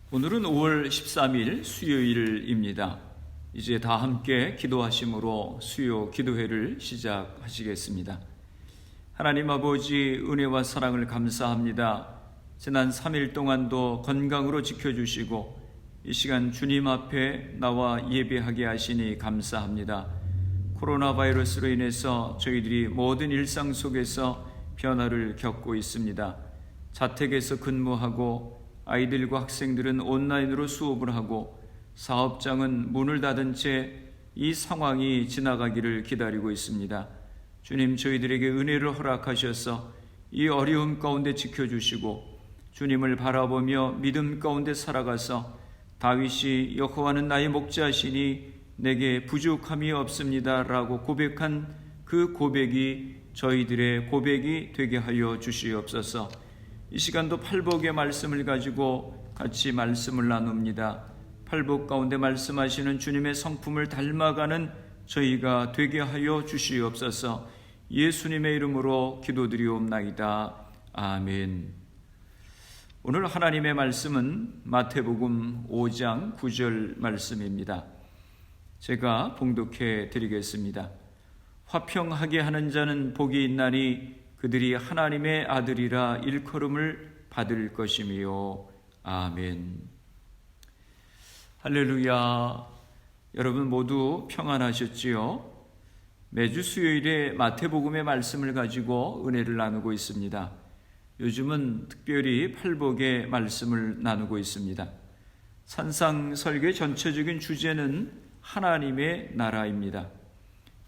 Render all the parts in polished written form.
오늘은 5월 13일 수요일입니다. 이제 다 함께 기도하심으로 수요 기도회를 시작하시겠습니다. 하나님 아버지, 은혜와 사랑을 감사합니다. 지난 3일 동안도 건강으로 지켜주시고 이 시간 주님 앞에 나와 예배하게 하시니 감사합니다. 코로나 바이러스로 인해서 저희들이 모든 일상 속에서 변화를 겪고 있습니다. 자택에서 근무하고 아이들과 학생들은 온라인으로 수업을 하고 사업장은 문을 닫은 채 이 상황이 지나가기를 기다리고 있습니다. 주님, 저희들에게 은혜를 허락하셔서 이 어려움 가운데 지켜주시고 주님을 바라보며 믿음 가운데 살아가서 다윗이 여호와는 나의 목자시니 내게 부족함이 없습니다 라고 고백한 그 고백이 저희들의 고백이 되게 하여 주시옵소서. 이 시간도 팔복의 말씀을 가지고 같이 말씀을 나눕니다. 팔복 가운데 말씀하시는 주님의 성품을 닮아가는 저희가 되게 하여 주시옵소서. 예수님의 이름으로 기도드리옵나이다. 아멘. 오늘 하나님의 말씀은 마태복음 5장 9절 말씀입니다. 제가 봉독해 드리겠습니다. 화평하게 하는 자는 복이 있나니 그들이 하나님의 아들이라 일컬음을 받을 것이며. 아멘. 할렐루야. 여러분 모두 평안하셨지요? 매주 수요일에 마태복음의 말씀을 가지고 은혜를 나누고 있습니다. 요즘은 특별히 팔복의 말씀을 나누고 있습니다. 산상설교의 전체적인 주제는 하나님의 나라입니다.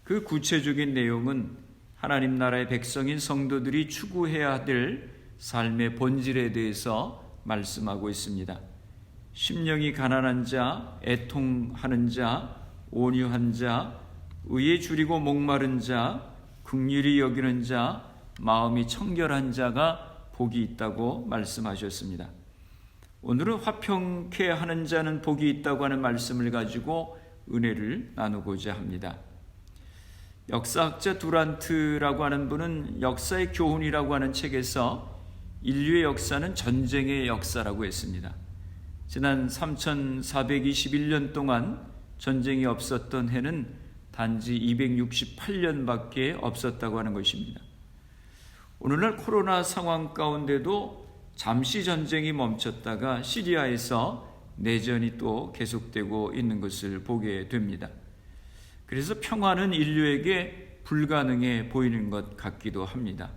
그 구체적인 내용은 하나님 나라의 백성인 성도들이 추구해야 될 삶의 본질에 대해서 말씀하고 있습니다. 심령이 가난한 자, 애통하는 자, 온유한 자, 의에 줄이고 목마른 자, 긍휼히 여기는 자, 마음이 청결한 자가 복이 있다고 말씀하셨습니다. 오늘은 화평케 하는 자는 복이 있다고 하는 말씀을 가지고 은혜를 나누고자 합니다. 역사학자 두란트라고 하는 분은 역사의 교훈이라고 하는 책에서 인류의 역사는 전쟁의 역사라고 했습니다. 지난 3421년 동안 전쟁이 없었던 해는 단지 268년밖에 없었다고 하는 것입니다. 오늘날 코로나 상황 가운데도 잠시 전쟁이 멈췄다가 시리아에서 내전이 또 계속되고 있는 것을 보게 됩니다. 그래서 평화는 인류에게 불가능해 보이는 것 같기도 합니다.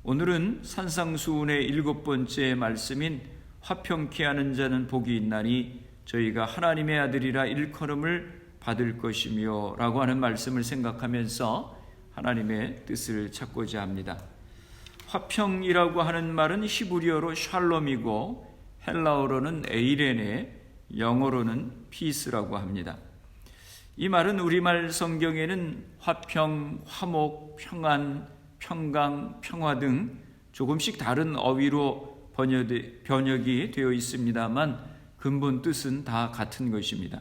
오늘은 산상수훈의 7번째 말씀인 화평케 하는 자는 복이 있나니 저희가 하나님의 아들이라 일컬음을 받을 것이며 라고 하는 말씀을 생각하면서 하나님의 뜻을 찾고자 합니다. 화평이라고 하는 말은 히브리어로 샬롬이고 헬라어로는 에이레네, 영어로는 피스라고 합니다. 이 말은 우리말 성경에는 화평, 화목, 평안, 평강, 평화 등 조금씩 다른 어휘로 번역이 되어 있습니다만 근본 뜻은 다 같은 것입니다.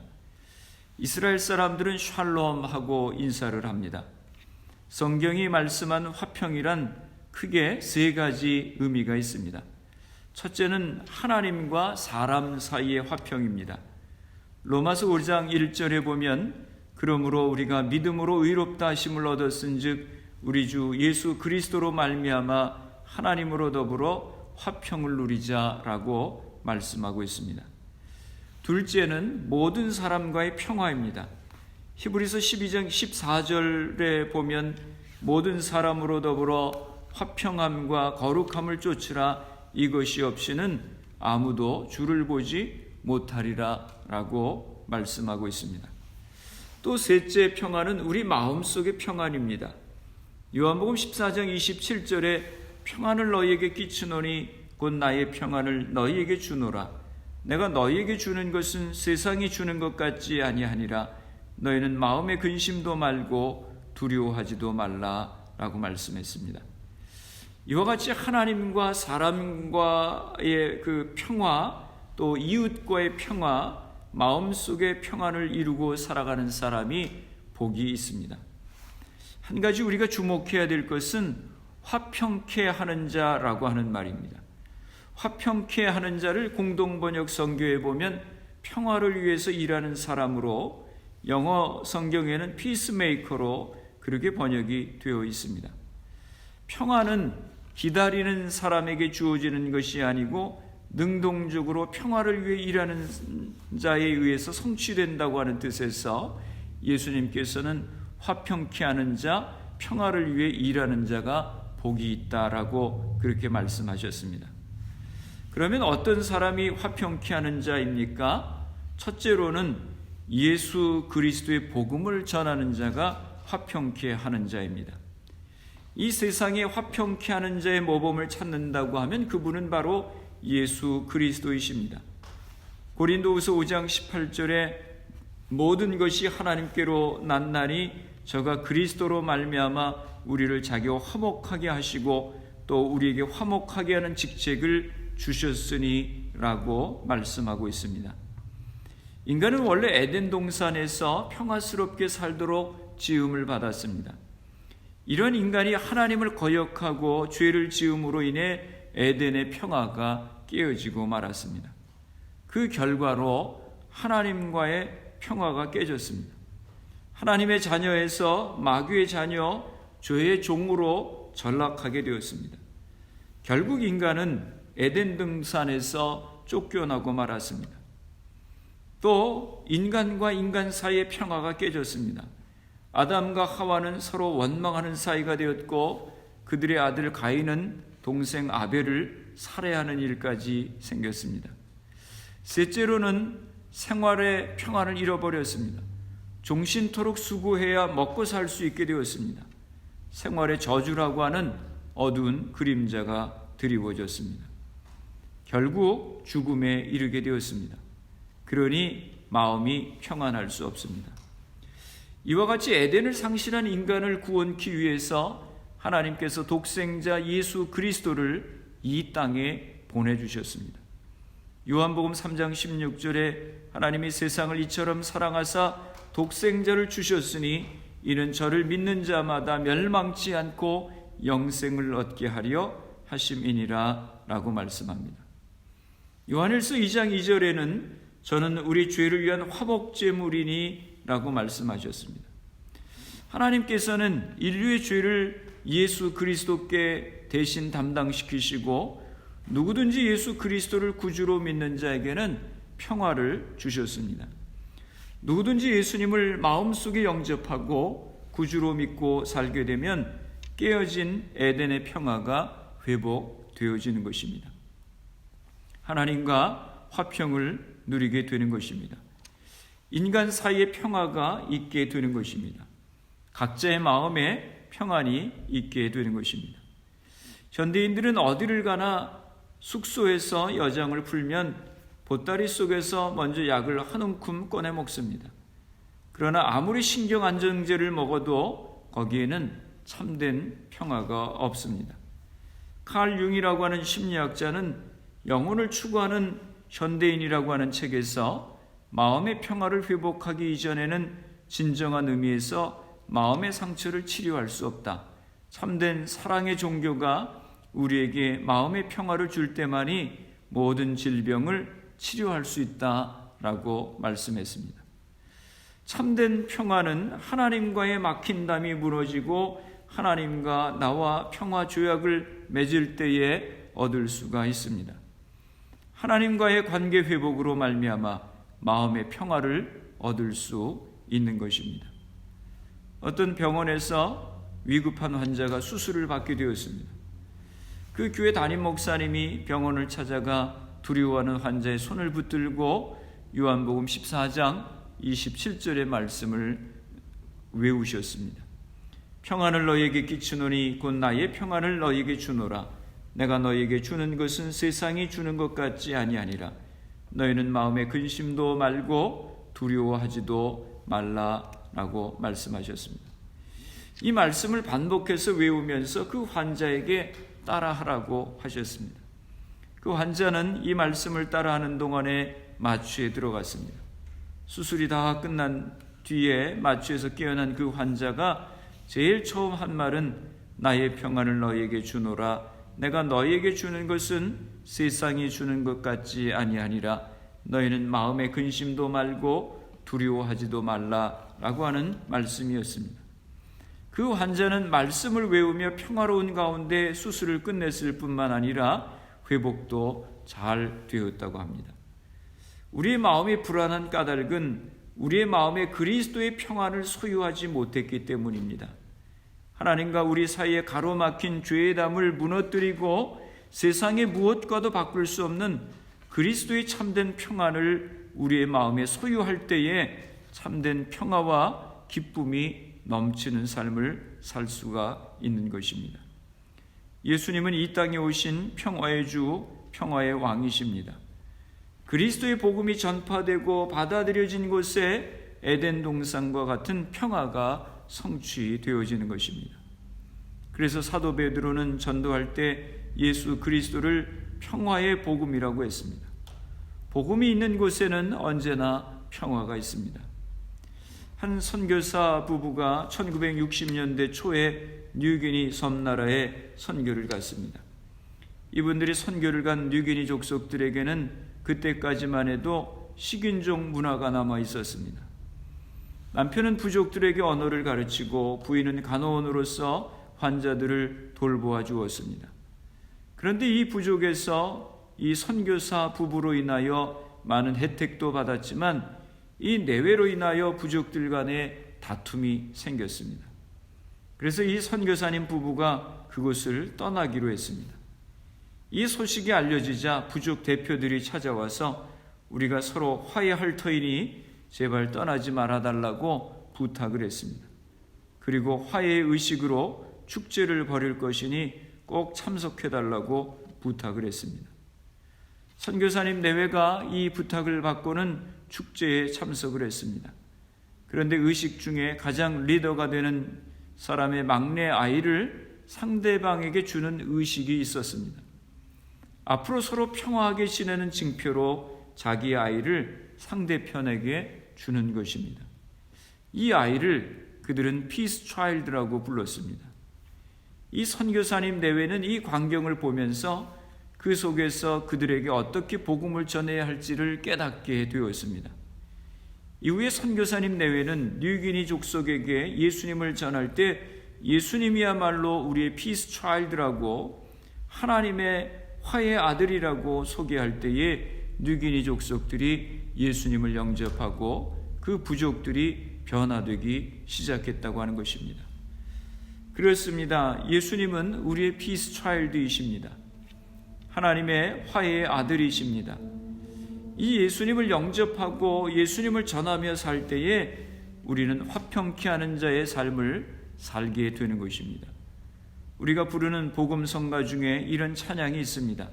이스라엘 사람들은 샬롬하고 인사를 합니다. 성경이 말씀한 화평이란 크게 세 가지 의미가 있습니다. 첫째는 하나님과 사람 사이의 화평입니다. 로마서 5장 1절에 보면 그러므로 우리가 믿음으로 의롭다 하심을 얻었은즉 우리 주 예수 그리스도로 말미암아 하나님으로 더불어 화평을 누리자라고 말씀하고 있습니다. 둘째는 모든 사람과의 평화입니다. 히브리서 12장 14절에 보면 모든 사람으로 더불어 화평함과 거룩함을 쫓으라 이것이 없이는 아무도 주를 보지 못하리라 라고 말씀하고 있습니다. 또 셋째 평안은 우리 마음속의 평안입니다. 요한복음 14장 27절에 평안을 너희에게 끼치노니 곧 나의 평안을 너희에게 주노라. 내가 너희에게 주는 것은 세상이 주는 것 같지 아니하니라. 너희는 마음의 근심도 말고 두려워하지도 말라 라고 말씀했습니다. 이와 같이 하나님과 사람과의 그 평화, 또 이웃과의 평화, 마음속의 평안을 이루고 살아가는 사람이 복이 있습니다. 한 가지 우리가 주목해야 될 것은 화평케 하는 자라고 하는 말입니다. 화평케 하는 자를 공동번역 성경에 보면 평화를 위해서 일하는 사람으로, 영어 성경에는 피스메이커로 그렇게 번역이 되어 있습니다. 평화는 기다리는 사람에게 주어지는 것이 아니고 능동적으로 평화를 위해 일하는 자에 의해서 성취된다고 하는 뜻에서 예수님께서는 화평케 하는 자, 평화를 위해 일하는 자가 복이 있다라고 그렇게 말씀하셨습니다. 그러면 어떤 사람이 화평케 하는 자입니까? 첫째로는 예수 그리스도의 복음을 전하는 자가 화평케 하는 자입니다. 이 세상에 화평케 하는 자의 모범을 찾는다고 하면 그분은 바로 예수 그리스도이십니다. 고린도후서 5장 18절에 모든 것이 하나님께로 났나니 저가 그리스도로 말미암아 우리를 자기와 화목하게 하시고 또 우리에게 화목하게 하는 직책을 주셨으니 라고 말씀하고 있습니다. 인간은 원래 에덴 동산에서 평화스럽게 살도록 지음을 받았습니다. 이런 인간이 하나님을 거역하고 죄를 지음으로 인해 에덴의 평화가 깨어지고 말았습니다. 그 결과로 하나님과의 평화가 깨졌습니다. 하나님의 자녀에서 마귀의 자녀, 죄의 종으로 전락하게 되었습니다. 결국 인간은 에덴 동산에서 쫓겨나고 말았습니다. 또 인간과 인간 사이의 평화가 깨졌습니다. 아담과 하와는 서로 원망하는 사이가 되었고 그들의 아들 가인은 동생 아벨을 살해하는 일까지 생겼습니다. 셋째로는 생활의 평안을 잃어버렸습니다. 종신토록 수고해야 먹고 살 수 있게 되었습니다. 생활의 저주라고 하는 어두운 그림자가 드리워졌습니다. 결국 죽음에 이르게 되었습니다. 그러니 마음이 평안할 수 없습니다. 이와 같이 에덴을 상실한 인간을 구원케 위해서 하나님께서 독생자 예수 그리스도를 이 땅에 보내주셨습니다. 요한복음 3장 16절에 하나님이 세상을 이처럼 사랑하사 독생자를 주셨으니 이는 저를 믿는 자마다 멸망치 않고 영생을 얻게 하려 하심이니라 라고 말씀합니다. 요한일서 2장 2절에는 저는 우리 죄를 위한 화목제물이니 라고 말씀하셨습니다. 하나님께서는 인류의 죄를 예수 그리스도께 대신 담당시키시고 누구든지 예수 그리스도를 구주로 믿는 자에게는 평화를 주셨습니다. 누구든지 예수님을 마음속에 영접하고 구주로 믿고 살게 되면 깨어진 에덴의 평화가 회복되어지는 것입니다. 하나님과 화평을 누리게 되는 것입니다. 인간 사이의 평화가 있게 되는 것입니다. 각자의 마음에 평안이 있게 되는 것입니다. 현대인들은 어디를 가나 숙소에서 여장을 풀면 보따리 속에서 먼저 약을 한 움큼 꺼내 먹습니다. 그러나 아무리 신경안정제를 먹어도 거기에는 참된 평화가 없습니다. 칼 융이라고 하는 심리학자는 영혼을 추구하는 현대인이라고 하는 책에서 마음의 평화를 회복하기 이전에는 진정한 의미에서 마음의 상처를 치료할 수 없다. 참된 사랑의 종교가 우리에게 마음의 평화를 줄 때만이 모든 질병을 치료할 수 있다라고 말씀했습니다. 참된 평화는 하나님과의 막힌담이 무너지고 하나님과 나와 평화 조약을 맺을 때에 얻을 수가 있습니다. 하나님과의 관계 회복으로 말미암아 마음의 평화를 얻을 수 있는 것입니다. 어떤 병원에서 위급한 환자가 수술을 받게 되었습니다. 그 교회 담임 목사님이 병원을 찾아가 두려워하는 환자의 손을 붙들고 요한복음 14장 27절의 말씀을 외우셨습니다. 평안을 너희에게 끼치노니 곧 나의 평안을 너희에게 주노라. 내가 너희에게 주는 것은 세상이 주는 것 같지 아니하니라. 너희는 마음에 근심도 말고 두려워하지도 말라라고 말씀하셨습니다. 이 말씀을 반복해서 외우면서 그 환자에게 따라하라고 하셨습니다. 그 환자는 이 말씀을 따라하는 동안에 마취에 들어갔습니다. 수술이 다 끝난 뒤에 마취에서 깨어난 그 환자가 제일 처음 한 말은 나의 평안을 너희에게 주노라. 내가 너희에게 주는 것은 세상이 주는 것 같지 아니하니라. 너희는 마음에 근심도 말고 두려워하지도 말라라고 하는 말씀이었습니다. 그 환자는 말씀을 외우며 평화로운 가운데 수술을 끝냈을 뿐만 아니라 회복도 잘 되었다고 합니다. 우리의 마음이 불안한 까닭은 우리의 마음에 그리스도의 평안을 소유하지 못했기 때문입니다. 하나님과 우리 사이에 가로막힌 죄의 담을 무너뜨리고 세상의 무엇과도 바꿀 수 없는 그리스도의 참된 평안을 우리의 마음에 소유할 때에 참된 평화와 기쁨이 넘치는 삶을 살 수가 있는 것입니다. 예수님은 이 땅에 오신 평화의 주, 평화의 왕이십니다. 그리스도의 복음이 전파되고 받아들여진 곳에 에덴 동산과 같은 평화가 성취되어지는 것입니다. 그래서 사도 베드로는 전도할 때 예수 그리스도를 평화의 복음이라고 했습니다. 복음이 있는 곳에는 언제나 평화가 있습니다. 한 선교사 부부가 1960년대 초에 뉴기니 섬나라에 선교를 갔습니다. 이분들이 선교를 간 뉴기니 족속들에게는 그때까지만 해도 식인종 문화가 남아 있었습니다. 남편은 부족들에게 언어를 가르치고 부인은 간호원으로서 환자들을 돌보아 주었습니다. 그런데 이 부족에서 이 선교사 부부로 인하여 많은 혜택도 받았지만 이 내외로 인하여 부족들 간에 다툼이 생겼습니다. 그래서 이 선교사님 부부가 그곳을 떠나기로 했습니다. 이 소식이 알려지자 부족 대표들이 찾아와서 우리가 서로 화해할 터이니 제발 떠나지 말아달라고 부탁을 했습니다. 그리고 화해의 의식으로 축제를 벌일 것이니 꼭 참석해달라고 부탁을 했습니다. 선교사님 내외가 이 부탁을 받고는 축제에 참석을 했습니다. 그런데 의식 중에 가장 리더가 되는 사람의 막내 아이를 상대방에게 주는 의식이 있었습니다. 앞으로 서로 평화하게 지내는 징표로 자기 아이를 상대편에게 주는 것입니다. 이 아이를 그들은 피스 차일드라고 불렀습니다. 이 선교사님 내외는 이 광경을 보면서 그 속에서 그들에게 어떻게 복음을 전해야 할지를 깨닫게 되었습니다. 이후에 선교사님 내외는 뉴기니 족속에게 예수님을 전할 때 예수님이야말로 우리의 피스 차일드라고 하나님의 화해의 아들이라고 소개할 때에 뉴기니 족속들이 예수님을 영접하고 그 부족들이 변화되기 시작했다고 하는 것입니다. 그렇습니다. 예수님은 우리의 피스 차일드이십니다. 하나님의 화해의 아들이십니다. 이 예수님을 영접하고 예수님을 전하며 살 때에 우리는 화평케 하는 자의 삶을 살게 되는 것입니다. 우리가 부르는 복음 성가 중에 이런 찬양이 있습니다.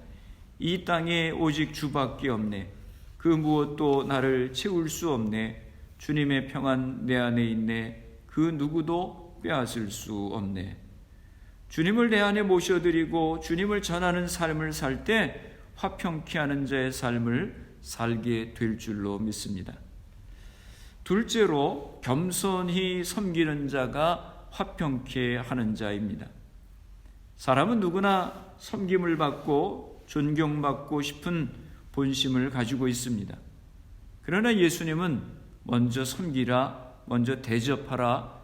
이 땅에 오직 주밖에 없네. 그 무엇도 나를 채울 수 없네. 주님의 평안 내 안에 있네. 그 누구도 빼앗을 수 없네. 주님을 내 안에 모셔드리고 주님을 전하는 삶을 살 때 화평케 하는 자의 삶을 살게 될 줄로 믿습니다. 둘째로 겸손히 섬기는 자가 화평케 하는 자입니다. 사람은 누구나 섬김을 받고 존경받고 싶은 본심을 가지고 있습니다. 그러나 예수님은 먼저 섬기라, 먼저 대접하라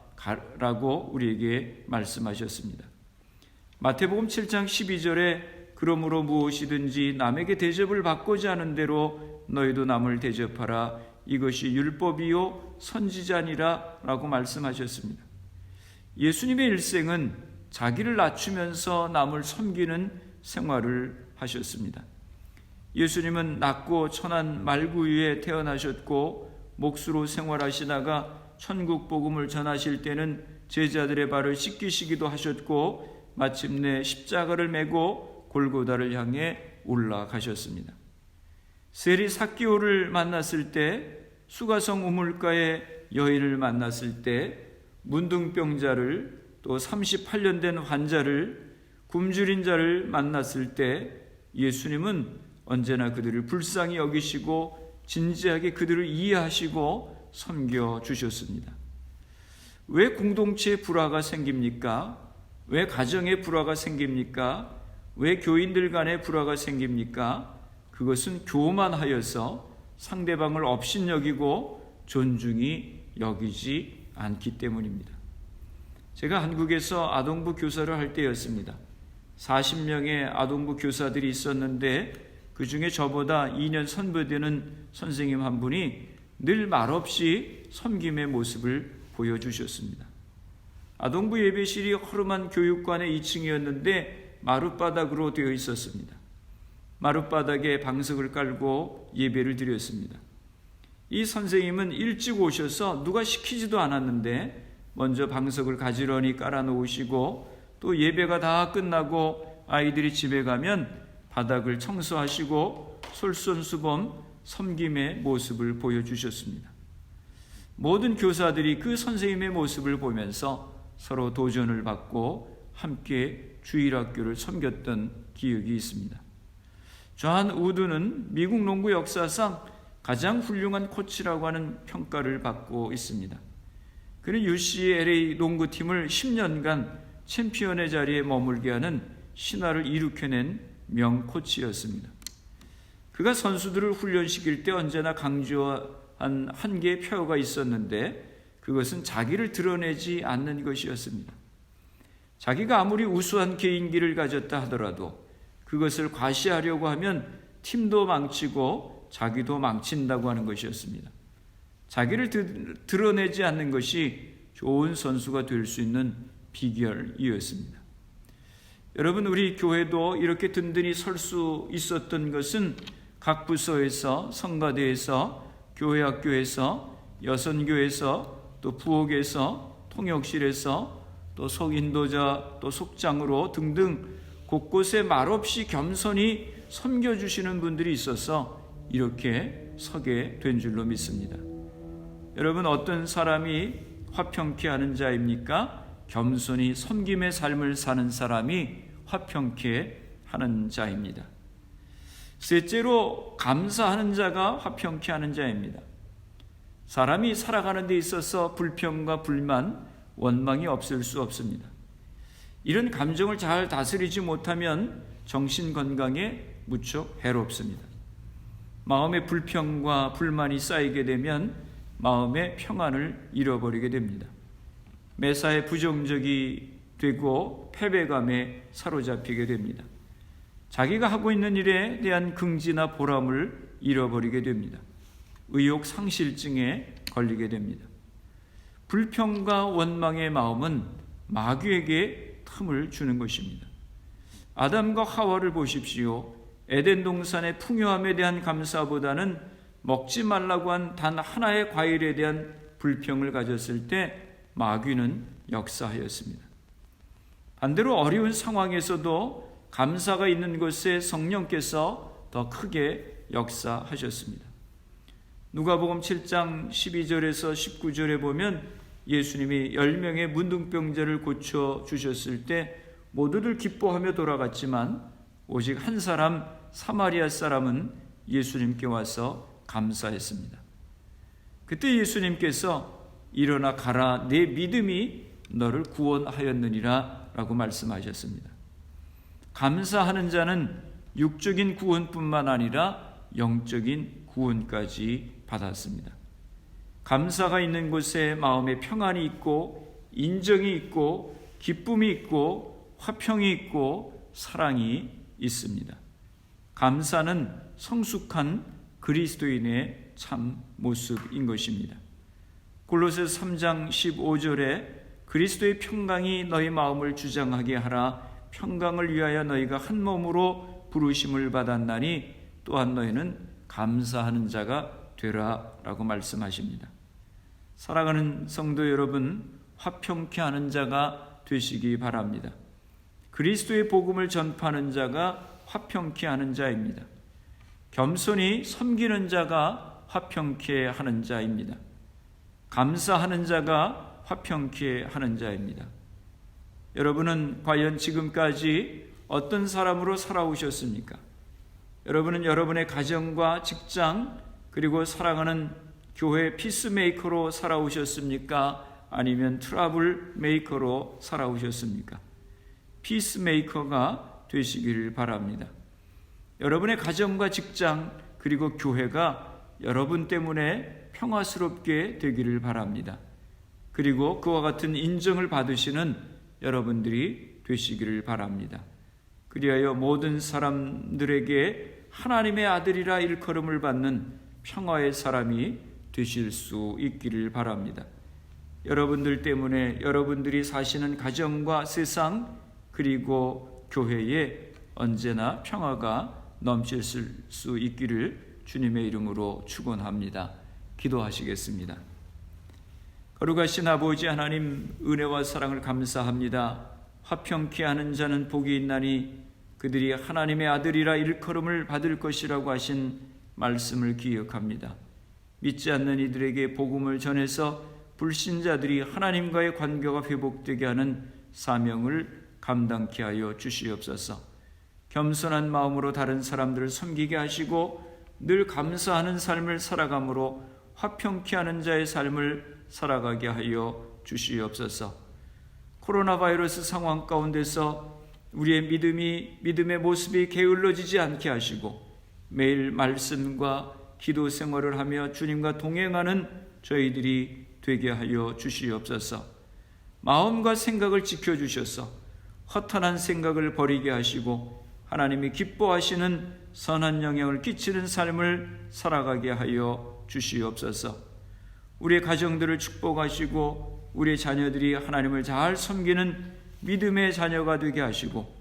라고 우리에게 말씀하셨습니다. 마태복음 7장 12절에 그러므로 무엇이든지 남에게 대접을 받고자 하는 대로 너희도 남을 대접하라. 이것이 율법이요 선지자니라 라고 말씀하셨습니다. 예수님의 일생은 자기를 낮추면서 남을 섬기는 생활을 하셨습니다. 예수님은 낮고 천한 말구유에 태어나셨고 몫으로 생활하시다가 천국 복음을 전하실 때는 제자들의 발을 씻기시기도 하셨고 마침내 십자가를 메고 골고다를 향해 올라가셨습니다. 세리 삭기오를 만났을 때, 수가성 우물가의 여인을 만났을 때, 문둥병자를 또 38년 된 환자를, 굶주린 자를 만났을 때 예수님은 언제나 그들을 불쌍히 여기시고 진지하게 그들을 이해하시고 섬겨주셨습니다. 왜 공동체에 불화가 생깁니까? 왜 가정에 불화가 생깁니까? 왜 교인들 간에 불화가 생깁니까? 그것은 교만하여서 상대방을 업신여기고 존중히 여기지 않기 때문입니다. 제가 한국에서 아동부 교사를 할 때였습니다. 40명의 아동부 교사들이 있었는데 그 중에 저보다 2년 선배되는 선생님 한 분이 늘 말없이 섬김의 모습을 보여주셨습니다. 아동부 예배실이 허름한 교육관의 2층이었는데 마룻바닥으로 되어 있었습니다. 마룻바닥에 방석을 깔고 예배를 드렸습니다. 이 선생님은 일찍 오셔서 누가 시키지도 않았는데 먼저 방석을 가지런히 깔아놓으시고 또 예배가 다 끝나고 아이들이 집에 가면 바닥을 청소하시고 솔선수범 섬김의 모습을 보여주셨습니다. 모든 교사들이 그 선생님의 모습을 보면서 서로 도전을 받고 함께 주일학교를 섬겼던 기억이 있습니다. 존 우드는 미국 농구 역사상 가장 훌륭한 코치라고 하는 평가를 받고 있습니다. 그는 UCLA 농구팀을 10년간 챔피언의 자리에 머물게 하는 신화를 일으켜낸 명코치였습니다. 그가 선수들을 훈련시킬 때 언제나 강조한 한 개의 표어가 있었는데 그것은 자기를 드러내지 않는 것이었습니다. 자기가 아무리 우수한 개인기를 가졌다 하더라도 그것을 과시하려고 하면 팀도 망치고 자기도 망친다고 하는 것이었습니다. 자기를 드러내지 않는 것이 좋은 선수가 될 수 있는 비결이었습니다. 여러분, 우리 교회도 이렇게 든든히 설 수 있었던 것은 각 부서에서, 성가대에서, 교회학교에서, 여선교에서, 또 부엌에서, 통역실에서, 또 속인도자, 또 속장으로 등등 곳곳에 말없이 겸손히 섬겨주시는 분들이 있어서 이렇게 서게 된 줄로 믿습니다. 여러분, 어떤 사람이 화평케 하는 자입니까? 겸손히 섬김의 삶을 사는 사람이 화평케 하는 자입니다. 셋째로, 감사하는 자가 화평케 하는 자입니다. 사람이 살아가는 데 있어서 불평과 불만, 원망이 없을 수 없습니다. 이런 감정을 잘 다스리지 못하면 정신 건강에 무척 해롭습니다. 마음의 불평과 불만이 쌓이게 되면 마음의 평안을 잃어버리게 됩니다. 매사에 부정적이 되고 패배감에 사로잡히게 됩니다. 자기가 하고 있는 일에 대한 긍지나 보람을 잃어버리게 됩니다. 의욕 상실증에 걸리게 됩니다. 불평과 원망의 마음은 마귀에게 틈을 주는 것입니다. 아담과 하와를 보십시오. 에덴 동산의 풍요함에 대한 감사보다는 먹지 말라고 한 단 하나의 과일에 대한 불평을 가졌을 때 마귀는 역사하였습니다. 반대로 어려운 상황에서도 감사가 있는 곳에 성령께서 더 크게 역사하셨습니다. 누가복음 7장 12절에서 19절에 보면 예수님이 10명의 문둥병자를 고쳐주셨을 때 모두들 기뻐하며 돌아갔지만 오직 한 사람, 사마리아 사람은 예수님께 와서 감사했습니다. 그때 예수님께서 일어나 가라, 내 믿음이 너를 구원하였느니라 라고 말씀하셨습니다. 감사하는 자는 육적인 구원뿐만 아니라 영적인 구원까지 받았습니다. 감사가 있는 곳에 마음의 평안이 있고 인정이 있고 기쁨이 있고 화평이 있고 사랑이 있습니다. 감사는 성숙한 그리스도인의 참 모습인 것입니다. 골로새서 3장 15절에 그리스도의 평강이 너희 마음을 주장하게 하라. 평강을 위하여 너희가 한 몸으로 부르심을 받았나니 또한 너희는 감사하는 자가 되라 라고 말씀하십니다. 사랑하는 성도 여러분, 화평케 하는 자가 되시기 바랍니다. 그리스도의 복음을 전파하는 자가 화평케 하는 자입니다. 겸손히 섬기는 자가 화평케 하는 자입니다. 감사하는 자가 화평케 하는 자입니다. 여러분은 과연 지금까지 어떤 사람으로 살아오셨습니까? 여러분은 여러분의 가정과 직장 그리고 사랑하는 교회 피스메이커로 살아오셨습니까? 아니면 트러블 메이커로 살아오셨습니까? 피스메이커가 되시기를 바랍니다. 여러분의 가정과 직장 그리고 교회가 여러분 때문에 평화스럽게 되기를 바랍니다. 그리고 그와 같은 인정을 받으시는 여러분들이 되시기를 바랍니다. 그리하여 모든 사람들에게 하나님의 아들이라 일컬음을 받는 평화의 사람이 되실 수 있기를 바랍니다. 여러분들 때문에 여러분들이 사시는 가정과 세상 그리고 교회에 언제나 평화가 넘칠 수 있기를 주님의 이름으로 축원합니다. 기도하시겠습니다. 거룩하신 아버지 하나님, 은혜와 사랑을 감사합니다. 화평케 하는 자는 복이 있나니 그들이 하나님의 아들이라 일컬음을 받을 것이라고 하신 말씀을 기억합니다. 믿지 않는 이들에게 복음을 전해서 불신자들이 하나님과의 관계가 회복되게 하는 사명을 감당케 하여 주시옵소서. 겸손한 마음으로 다른 사람들을 섬기게 하시고 늘 감사하는 삶을 살아감으로 화평케 하는 자의 삶을 살아가게 하여 주시옵소서. 코로나 바이러스 상황 가운데서 우리의 믿음의 모습이 게을러지지 않게 하시고 매일 말씀과 기도 생활을 하며 주님과 동행하는 저희들이 되게 하여 주시옵소서. 마음과 생각을 지켜주셔서 허탄한 생각을 버리게 하시고 하나님이 기뻐하시는 선한 영향을 끼치는 삶을 살아가게 하여 주시옵소서. 우리의 가정들을 축복하시고 우리의 자녀들이 하나님을 잘 섬기는 믿음의 자녀가 되게 하시고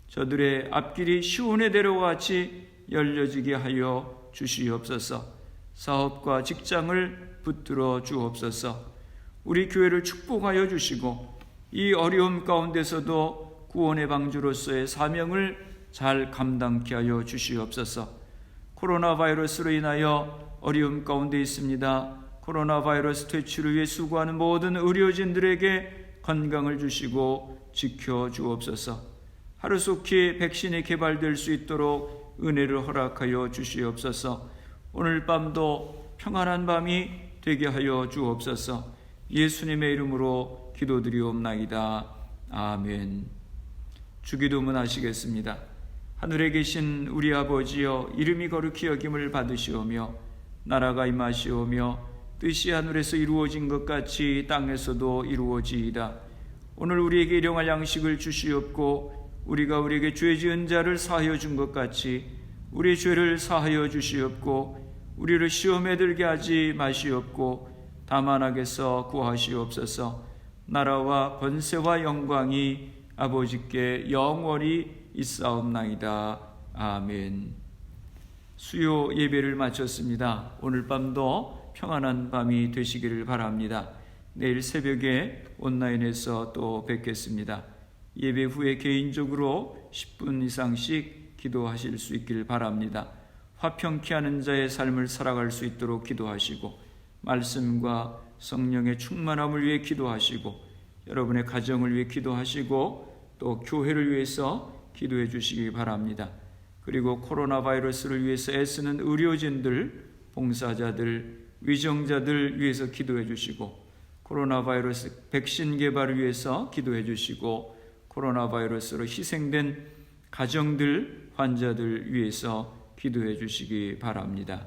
저들의 앞길이 시온의 대로와 같이 열려지게 하여 주시옵소서. 사업과 직장을 붙들어 주옵소서. 우리 교회를 축복하여 주시고 이 어려움 가운데서도 구원의 방주로서의 사명을 잘 감당케 하여 주시옵소서. 코로나 바이러스로 인하여 어려움 가운데 있습니다. 코로나 바이러스 퇴치를 위해 수고하는 모든 의료진들에게 건강을 주시고 지켜주옵소서. 하루속히 백신이 개발될 수 있도록 은혜를 허락하여 주시옵소서. 오늘 밤도 평안한 밤이 되게 하여 주옵소서. 예수님의 이름으로 기도드리옵나이다. 아멘. 주기도문 하시겠습니다. 하늘에 계신 우리 아버지여, 이름이 거룩히 여김을 받으시오며 나라가 임하시오며 뜻이 하늘에서 이루어진 것 같이 땅에서도 이루어지이다. 오늘 우리에게 일용할 양식을 주시옵고 우리가 우리에게 죄 지은 자를 사하여 준 것 같이 우리의 죄를 사하여 주시옵고 우리를 시험에 들게 하지 마시옵고 다만 악에서 구하시옵소서. 나라와 권세와 영광이 아버지께 영원히 있사옵나이다. 아멘. 수요 예배를 마쳤습니다. 오늘 밤도 평안한 밤이 되시기를 바랍니다. 내일 새벽에 온라인에서 또 뵙겠습니다. 예배 후에 개인적으로 10분 이상씩 기도하실 수 있기를 바랍니다. 화평케 하는 자의 삶을 살아갈 수 있도록 기도하시고 말씀과 성령의 충만함을 위해 기도하시고 여러분의 가정을 위해 기도하시고 또 교회를 위해서 기도해 주시기 바랍니다. 그리고 코로나 바이러스를 위해서 애쓰는 의료진들, 봉사자들, 위정자들 위해서 기도해 주시고 코로나 바이러스 백신 개발을 위해서 기도해 주시고 코로나 바이러스로 희생된 가정들, 환자들 위해서 기도해 주시기 바랍니다.